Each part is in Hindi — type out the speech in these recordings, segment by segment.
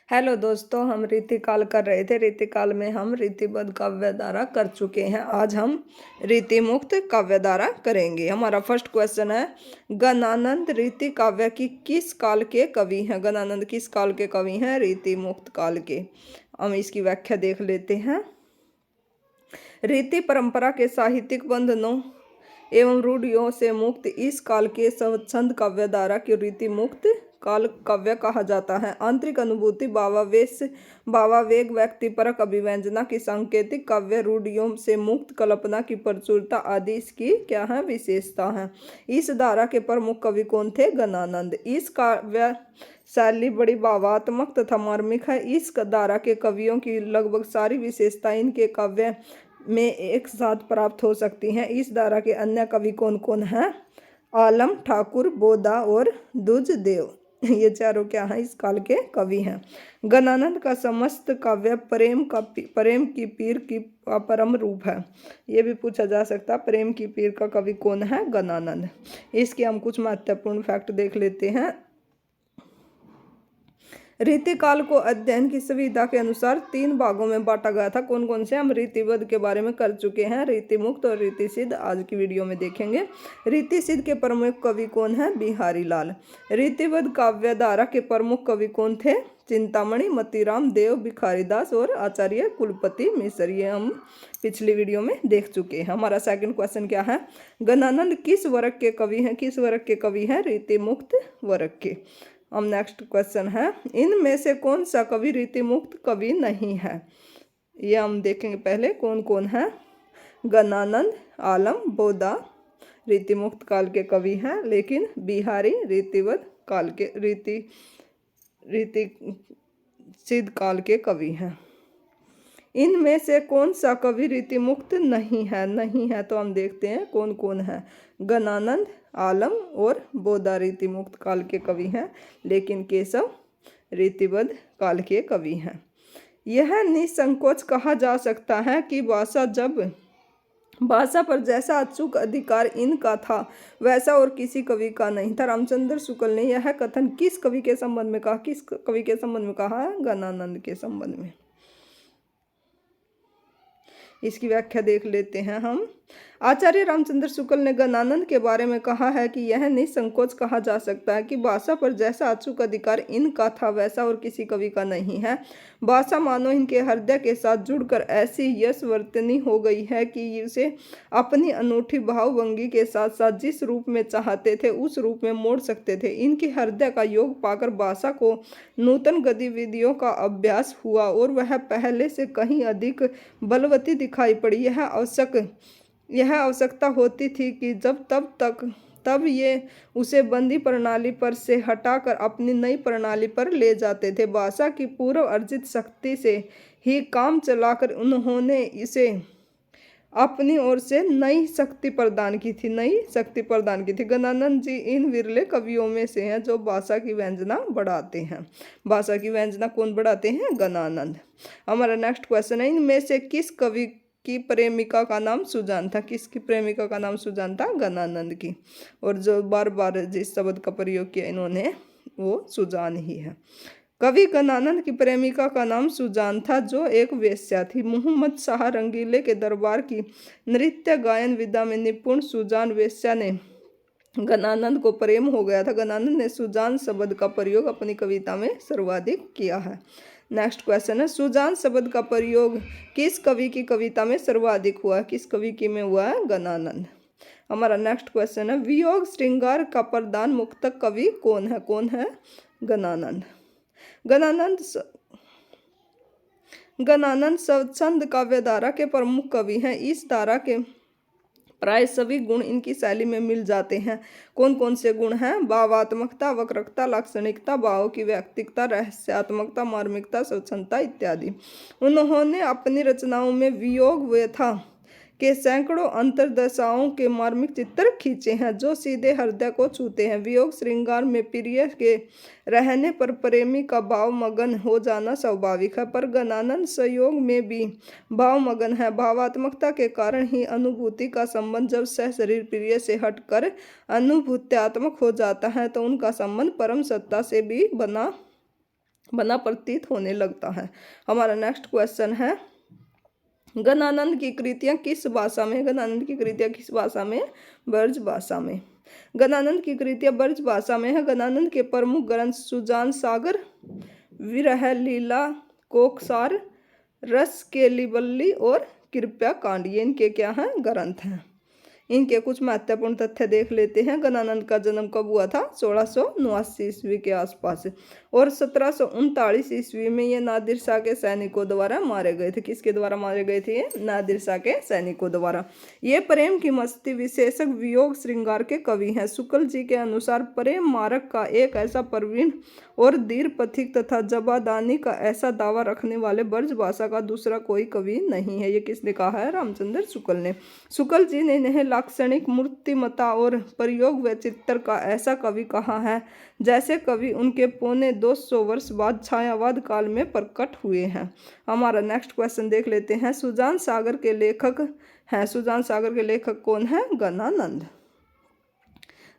हेलो दोस्तों, हम रीतिकाल कर रहे थे। रीतिकाल में हम रीतिबद्ध काव्य धारा कर चुके हैं। आज हम रीति मुक्त काव्य धारा करेंगे। हमारा फर्स्ट क्वेश्चन है, गणानंद रीति काव्य की किस काल के कवि हैं? गणानंद किस काल के कवि हैं? रीति मुक्त काल के। हम इसकी व्याख्या देख लेते हैं। रीति परंपरा के साहित्यिक बंधनों एवं रूढ़ियों से मुक्त इस काल के स्वच्छंद काव्य धारा की रीति मुक्त काल काव्य कहा जाता है। आंतरिक अनुभूति, भावावेश, भावावेग, व्यक्तिपरक अभिव्यंजना की सांकेतिक काव्य रूढ़ियों से मुक्त कल्पना की प्रचुरता आदि इसकी क्या है? विशेषता है। इस धारा के प्रमुख कवि कौन थे? गणानंद। इस काव्य शैली बड़ी भावात्मक तथा मार्मिक है। इस धारा के कवियों की लगभग सारी विशेषताएं इनके काव्य में एक साथ प्राप्त हो सकती हैं। इस धारा के अन्य कवि कौन कौन हैं? आलम, ठाकुर, बोधा और दुजदेव। ये चारों क्या हैं? इस काल के कवि हैं। गणानंद का समस्त काव्य प्रेम की पीर की परम रूप है। ये भी पूछा जा सकता, प्रेम की पीर का कवि कौन है? गणानंद। इसके हम कुछ महत्वपूर्ण फैक्ट देख लेते हैं। रीतिकाल को अध्ययन की सुविधा के अनुसार 3 भागों में बांटा गया था। कौन कौन से? हम रीतिबद्ध के बारे में कर चुके हैं, रीति मुक्त और रीति सिद्ध आज की वीडियो में देखेंगे। रीति सिद्ध के प्रमुख कवि कौन है? बिहारी लाल। रीतिबद्ध काव्य धारा के प्रमुख कवि कौन थे? चिंतामणि, मतीराम देव, भिखारीदास और आचार्य कुलपति मिश्र। ये हम पिछली वीडियो में देख चुके हैं। हमारा सेकंड क्वेश्चन क्या है? गणानंद किस वर्ग के कवि हैं? किस वर्ग के कवि हैं? रीति मुक्त वर्ग के। हम नेक्स्ट क्वेश्चन है, इनमें से कौन सा कवि रीति मुक्त कवि नहीं है? ये हम देखेंगे। पहले कौन कौन है? गणानंद, आलम, बोधा रीति मुक्त काल के कवि हैं, लेकिन बिहारी रीतिबद्ध काल के रीति सिद्ध काल के कवि हैं। इनमें से कौन सा कवि रीति मुक्त नहीं है? तो हम देखते हैं कौन कौन है। गणानंद, आलम और बोधा रीति मुक्त काल के कवि हैं, लेकिन केशव रीतिबद्ध काल के कवि हैं। यह निसंकोच कहा जा सकता है कि भाषा पर जैसा अचूक अधिकार इनका था, वैसा और किसी कवि का नहीं था। रामचंद्र शुक्ल ने यह कथन किस कवि के संबंध में कहा? किस कवि के संबंध में कहा है? गणानंद के संबंध में। इसकी व्याख्या देख लेते हैं हम। आचार्य रामचंद्र शुक्ल ने गणानंद के बारे में कहा है कि यह निसंकोच कहा जा सकता है कि भाषा पर जैसा अचूक अधिकार इनका था, वैसा और किसी कवि का नहीं है। भाषा मानो इनके हृदय के साथ जुड़कर ऐसी यशवर्तनी हो गई है कि उसे अपनी अनूठी भावभंगी के साथ साथ जिस रूप में चाहते थे उस रूप में मोड़ सकते थे। इनके हृदय का योग पाकर भाषा को नूतन गतिविधियों का अभ्यास हुआ और वह पहले से कहीं अधिक बलवती दिखाई पड़ी। यह आवश्यकता होती थी कि तब ये उसे बंदी प्रणाली पर से हटाकर अपनी नई प्रणाली पर ले जाते थे। भाषा की पूर्व अर्जित शक्ति से ही काम चलाकर उन्होंने इसे अपनी ओर से नई शक्ति प्रदान की थी। गणानंद जी इन विरले कवियों में से हैं जो भाषा की व्यंजना बढ़ाते हैं। भाषा की व्यंजना कौन बढ़ाते हैं? गणानंद। हमारा नेक्स्ट क्वेश्चन है, इनमें से किस कवि की प्रेमिका का नाम सुजान था? किसकी प्रेमिका का नाम सुजान था? गणानंद की। और जो बार बार जिस शब्द का प्रयोग किया इन्होंने, वो सुजान ही है। कवि गणानंद की प्रेमिका का नाम सुजान था, जो एक वेश्या थी। मुहम्मद शाह रंगीले के दरबार की नृत्य गायन विधा में निपुण सुजान वेश्या ने गणानंद को प्रेम हो गया था। गणानंद ने सुजान शब्द का प्रयोग अपनी कविता में सर्वाधिक किया है। नेक्स्ट क्वेश्चन है, सुजान शब्द का प्रयोग किस कवि की कविता में सर्वाधिक हुआ है? किस कवि की में हुआ है? गणानंद। हमारा नेक्स्ट क्वेश्चन है, वियोग श्रृंगार का प्रधान मुक्तक कवि कौन है? गणानंद। गणानंद स्वच्छंद काव्य धारा के प्रमुख कवि हैं। इस धारा के प्राय सभी गुण इनकी शैली में मिल जाते हैं। कौन कौन से गुण हैं? भावात्मकता, वक्रता, लाक्षणिकता, भाव की व्यक्तिकता, रहस्यात्मकता, मार्मिकता, स्वच्छंदता इत्यादि। उन्होंने अपनी रचनाओं में वियोग व्यथा के सैकड़ों अंतर्दशाओं के मार्मिक चित्र खींचे हैं, जो सीधे हृदय को छूते हैं। वियोग श्रृंगार में प्रिय के रहने पर प्रेमी का भावमगन हो जाना स्वाभाविक है, पर गणानंद संयोग में भी भावमगन है। भावात्मकता के कारण ही अनुभूति का संबंध जब सह शरीर प्रिय से हटकर अनुभूत्यात्मक हो जाता है, तो उनका संबंध परम सत्ता से भी बना बना प्रतीत होने लगता है। हमारा नेक्स्ट क्वेश्चन है, गणानंद की कृतियां किस भाषा में? गणानंद की कृतियां किस भाषा में? ब्रज भाषा में। गणानंद की कृतियां ब्रज भाषा में है। गणानंद के प्रमुख ग्रंथ सुजान सागर, विरह लीला, कोकसार, रस केलिवल्ली और कृपया कांड, ये इनके क्या हैं? ग्रंथ हैं। इनके कुछ महत्वपूर्ण तथ्य देख लेते हैं। गणानंद का जन्म कब हुआ था? 1679 ईस्वी के आसपास, और 1739 ईस्वी में ये नादिर शाह के सैनिकों द्वारा मारे गए थे। किसके द्वारा मारे गए थे? ये नादिर शाह के सैनिकों द्वारा। ये प्रेम की मस्ती विशेषक वियोग श्रृंगार के कवि हैं। शुक्ल जी के अनुसार प्रेम मारक का एक ऐसा प्रवीण और धीर पथिक तथा जबादानी का ऐसा दावा रखने वाले ब्रज भाषा का दूसरा कोई कवि नहीं है। ये किसने कहा है? रामचंद्र शुक्ल ने। शुक्ल जी ने इन्हें लाक्षणिक मूर्तिमता और प्रयोग वैचित्र का ऐसा कवि कहा है जैसे कवि उनके पौने 200 वर्ष बाद छायावाद काल में प्रकट हुए हैं। हमारा नेक्स्ट क्वेश्चन देख लेते हैं। सुजान सागर के लेखक हैं। सुजान सागर के लेखक कौन है? गणानंद।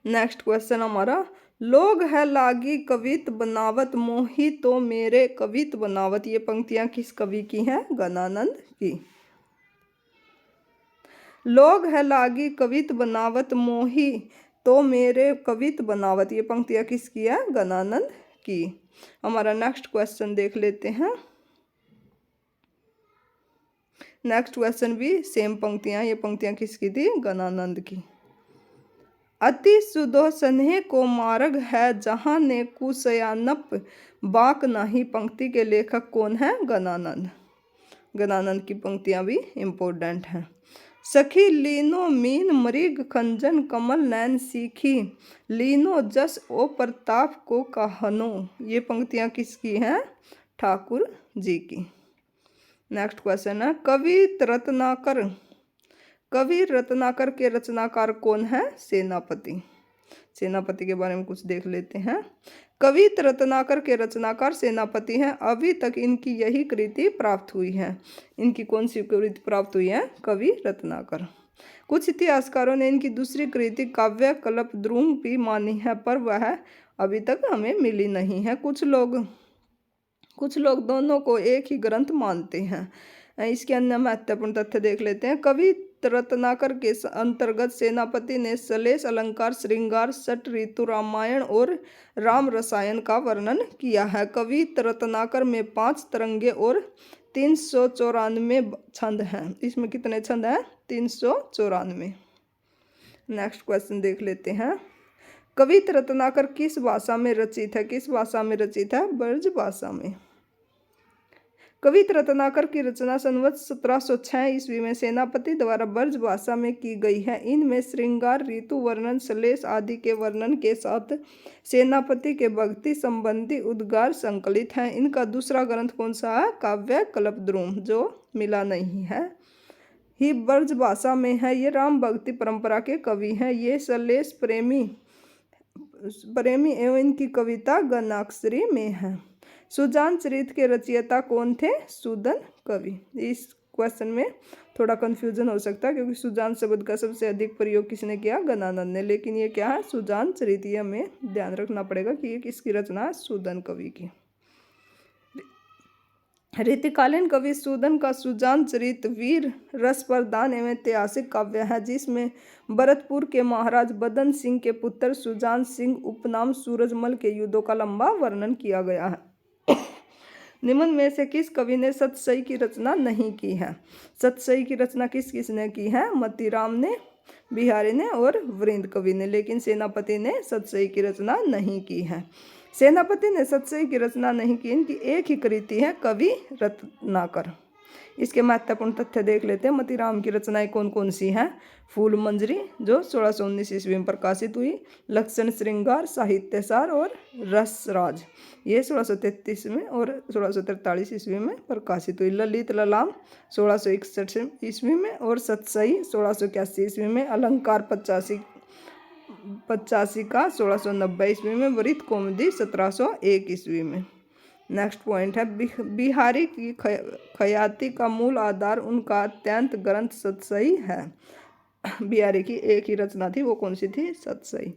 नेक्स्ट क्वेश्चन हमारा, लोग है लागी कवित बनावत, मोही तो मेरे कवित बनावत, ये पंक्तियां किस कवि की हैं? गणानंद की। लोग है लागी कवित बनावत, मोही तो मेरे कवित बनावत, ये पंक्तियां किसकी है? गणानंद की। हमारा नेक्स्ट क्वेश्चन देख लेते हैं। नेक्स्ट क्वेश्चन भी सेम पंक्तियां, ये पंक्तियां किसकी थी? गणानंद की। अति सुधो स्नेह को मार्ग है, जहाँ ने कुशयानप बाक नाही, पंक्ति के लेखक कौन है? गणानंद। गणानंद की पंक्तियां भी इम्पोर्टेंट हैं। सखी लीनो मीन मृग खंजन, कमल नैन सीखी, लीनो जस ओ प्रताप को कहनो, ये पंक्तियां किसकी हैं? ठाकुर जी की। नेक्स्ट क्वेश्चन है, कवि रत्नाकर। कवि रत्नाकर के रचनाकार कौन है? सेनापति। सेनापति के बारे में कुछ देख लेते हैं। कवि रत्नाकर के रचनाकार सेनापति हैं। अभी तक इनकी यही कृति प्राप्त हुई है। इनकी कौन सी कृति प्राप्त हुई है? कवि रत्नाकर। कुछ इतिहासकारों ने इनकी दूसरी कृति काव्य कल्पद्रुम भी मानी है, पर वह अभी तक हमें मिली नहीं है। कुछ लोग दोनों को एक ही ग्रंथ मानते हैं। इसके अन्य महत्वपूर्ण तथ्य देख लेते हैं। कवि रत्नाकर के अंतर्गत सेनापति ने सलेश, अलंकार, श्रृंगार, षट ऋतु, रामायण और राम रसायन का वर्णन किया है। कवि रत्नाकर में 5 तरंगे और 394 छंद हैं। इसमें कितने छंद हैं? 394। नेक्स्ट क्वेश्चन देख लेते हैं। कवि रत्नाकर किस भाषा में रचित है? किस भाषा में रचित है? ब्रज भाषा में। कवि रत्नाकर की रचना संवत 1706 ईस्वी में सेनापति द्वारा ब्रज भाषा में की गई है। इनमें श्रृंगार, ऋतु वर्णन, सलेश आदि के वर्णन के साथ सेनापति के भक्ति संबंधी उद्गार संकलित हैं। इनका दूसरा ग्रंथ कौन सा है? काव्य कल्पद्रुम, जो मिला नहीं है, ही ब्रज भाषा में है। ये राम भक्ति परंपरा के कवि हैं। ये सलेश प्रेमी एवं इनकी कविता गणाक्षरी में है। सुजान चरित के रचयिता कौन थे? सूदन कवि। इस क्वेश्चन में थोड़ा कंफ्यूजन हो सकता है क्योंकि सुजान शब्द का सबसे अधिक प्रयोग किसने किया? गणानंद ने। लेकिन ये क्या है? सुजान चरित। ये हमें ध्यान रखना पड़ेगा कि ये किसकी रचना है? सूदन कवि की। रीतिकालीन कवि सूदन का सुजान चरित वीर रस प्रधान एवं ऐतिहासिक काव्य है, जिसमें भरतपुर के महाराज बदन सिंह के पुत्र सुजान सिंह उपनाम सूरजमल के युद्धों का लंबा वर्णन किया गया है। निम्न में से किस कवि ने सतसई की रचना नहीं की है? सतसई की रचना किसने की है? मतीराम ने, बिहारी ने और वृंद कवि ने। लेकिन सेनापति ने सतसई की रचना नहीं की है। सेनापति ने सतसई की रचना नहीं की। इनकी एक ही कृति है, कवि रत्नाकर। इसके महत्वपूर्ण तथ्य देख लेते हैं। मतीराम की रचनाएं कौन कौन सी हैं? फूल मंजरी, जो 1619 ईस्वी में प्रकाशित हुई, लक्षण श्रृंगार, साहित्यसार और रसराज, ये 1633 में और 1643 ईस्वी में प्रकाशित हुई। ललित ललाम 1661 ईस्वी में और सतसई 1681 ईस्वी में। अलंकार 85 का 1690 ईस्वी में। वृत्त कौमुदी 1701 ईस्वी में। नेक्स्ट पॉइंट है, बिहारी की ख्याति का मूल आधार उनका अत्यंत ग्रंथ सतसई है। बिहारी की एक ही रचना थी, वो कौन सी थी? सतसई।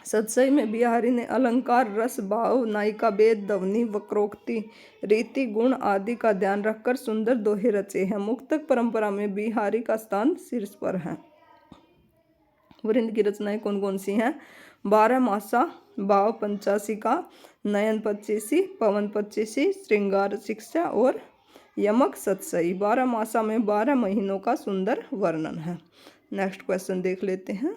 सतसई में बिहारी ने अलंकार, रस, भाव, नायिका भेद, ध्वनि, वक्रोक्ति, रीति, गुण आदि का ध्यान रखकर सुंदर दोहे रचे हैं। मुक्तक परंपरा में बिहारी का स्थान शीर्ष पर है। वृंद की रचनाएं कौन कौन सी हैं? 12 मासा, भाव पंचाशिका, नयन पच्चीसी, पवन पच्चीसी, श्रृंगार शिक्षा और यमक सतसई। 12 मासा में 12 महीनों का सुंदर वर्णन है। नेक्स्ट क्वेश्चन देख लेते हैं।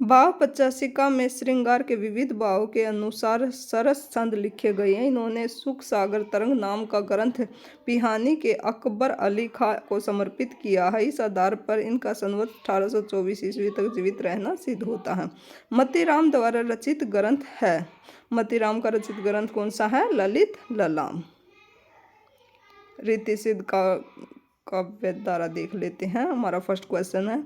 भाव पचासिका में श्रृंगार के विविध भावों के अनुसार सरस छंद लिखे गए हैं। इन्होंने सुख सागर तरंग नाम का ग्रंथ पिहानी के अकबर अली खां को समर्पित किया है। इस आधार पर इनका संवत 1824 ईस्वी तक जीवित रहना सिद्ध होता है। मतीराम द्वारा रचित ग्रंथ है। मतीराम का रचित ग्रंथ कौन सा है? ललित ललाम। रीति सिद्ध का काव्य धारा देख लेते हैं। हमारा फर्स्ट क्वेश्चन है,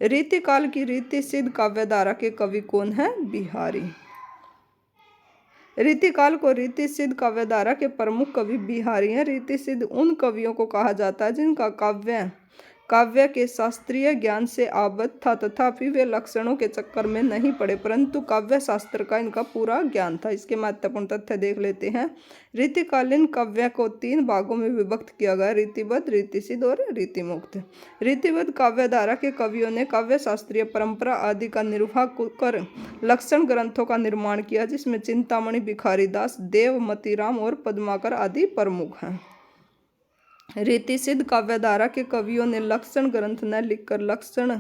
रीति काल की रीति सिद्ध काव्य धारा के कवि कौन है? बिहारी। रीति काल को रीति सिद्ध काव्य धारा के प्रमुख कवि बिहारी हैं। रीति सिद्ध उन कवियों को कहा जाता है जिनका काव्य के शास्त्रीय ज्ञान से आवद्ध था, तथापि वे लक्षणों के चक्कर में नहीं पड़े, परंतु काव्य शास्त्र का इनका पूरा ज्ञान था। इसके महत्वपूर्ण तथ्य देख लेते हैं। रीतिकालीन काव्य को 3 भागों में विभक्त किया गया, रीतिबद्ध, रीतिसिद्ध और रीतिमुक्त। रीतिबद्ध काव्य धारा के कवियों ने काव्य शास्त्रीय परंपरा आदि का निर्वाह कर लक्षण ग्रंथों का निर्माण किया, जिसमें चिंतामणि, भिखारीदास, देव, मतीराम और पद्माकर आदि प्रमुख हैं। रीति सिद्ध काव्य धारा के कवियों ने लक्षण ग्रंथ न लिखकर लक्षण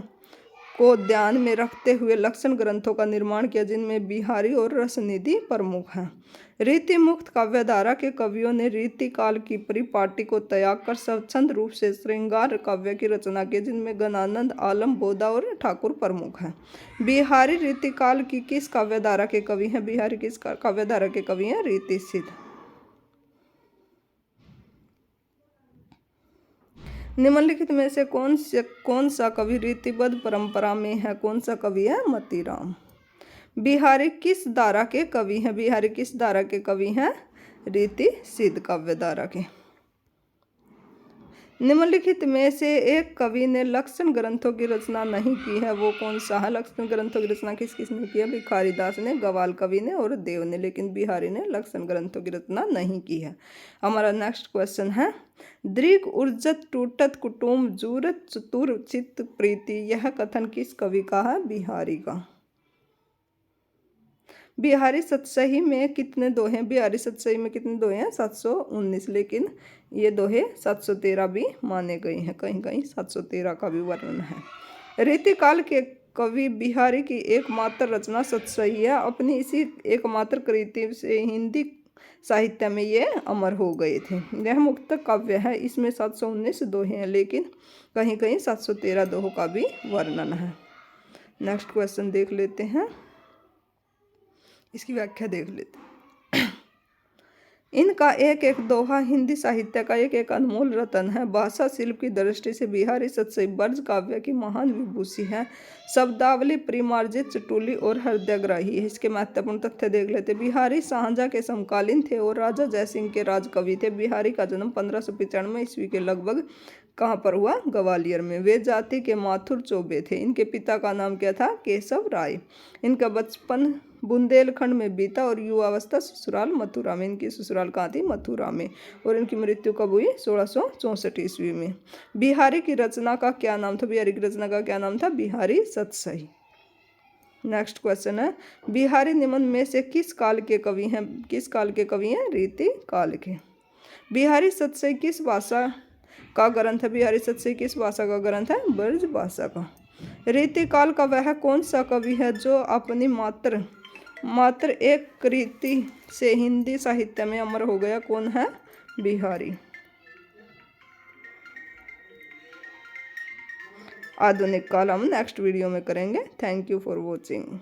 को ध्यान में रखते हुए लक्षण ग्रंथों का निर्माण किया, जिनमें बिहारी और रसनिधि प्रमुख हैं। रीति मुक्त काव्य धारा के कवियों ने रीति काल की परिपाटी को त्याग कर स्वच्छंद रूप से श्रृंगार काव्य की रचना की, जिनमें गणानंद, आलम, बोधा और ठाकुर प्रमुख हैं। बिहारी रीति काल की किस काव्य धारा के कवि हैं? बिहारी किस काव्य धारा के कवि हैं? रीति सिद्ध। निम्नलिखित में से कौन सा कवि रीतिबद्ध परंपरा में है? कौन सा कवि है? मतीराम। बिहारी किस धारा के कवि हैं? बिहारी किस धारा के कवि हैं? रीति सिद्ध काव्य धारा के। निम्नलिखित में से एक कवि ने लक्षण ग्रंथों की रचना नहीं की है, वो कौन सा है? लक्षण ग्रंथों की रचना किस किसने की है? भिखारीदास ने, ग्वाल कवि ने और देव ने, लेकिन बिहारी ने लक्षण ग्रंथों की रचना नहीं की है। हमारा नेक्स्ट क्वेश्चन है, दृग उर्जत टूटत कुटुम्ब जूरत चतुर चित्त प्रीति, यह कथन किस कवि का है? बिहारी का। बिहारी सतसही में कितने दोहे? बिहारी सतसही में कितने दोहे हैं? 719, लेकिन ये दोहे 713 भी माने गए हैं, कहीं कहीं 713 का भी वर्णन है। रीतिकाल के कवि बिहारी की एकमात्र रचना सतसही है। अपनी इसी एकमात्र कृति से हिंदी साहित्य में ये अमर हो गए थे। यह मुक्तक काव्य है, इसमें 719 दोहे हैं, लेकिन कहीं कहीं 713 दोहों का भी वर्णन है। नेक्स्ट क्वेश्चन देख लेते हैं, इसकी व्याख्या देख लेते हैं। इनका एक एक दोहा हिंदी साहित्य का एक एक अनमोल रतन है। भाषा शिल्प की दृष्टि से बिहारी सतसई ब्रज काव्य की महान विभूषी है। शब्दावली परिमार्जित, चटुली और हृदयग्राही है। इसके महत्वपूर्ण तथ्य देख लेते। बिहारी शाहजहां के समकालीन थे और राजा जयसिंह के राजकवि थे। बिहारी का जन्म 1595 ईस्वी के लगभग कहाँ पर हुआ? ग्वालियर में। वे जाति के माथुर चौबे थे। इनके पिता का नाम क्या था? केशव राय। इनका बचपन बुंदेलखंड में बीता और युवावस्था ससुराल मथुरा में। इनकी ससुराल कहाँ थी? मथुरा में। और इनकी मृत्यु कब हुई? 1664 ईस्वी में। बिहारी की रचना का क्या नाम था? बिहारी की रचना का क्या नाम था? बिहारी सतसई। नेक्स्ट क्वेश्चन है, बिहारी निम्न में से किस काल के कवि हैं? किस काल के कवि हैं? रीति काल के। बिहारी सतसई किस भाषा का ग्रंथ है? बिहारी सतसई किस भाषा का ग्रंथ है? ब्रज भाषा का। रीति काल का वह कौन सा कवि है जो अपनी मात्र एक कृति से हिंदी साहित्य में अमर हो गया? कौन है? बिहारी। आधुनिक काल हम नेक्स्ट वीडियो में करेंगे। Thank you for watching.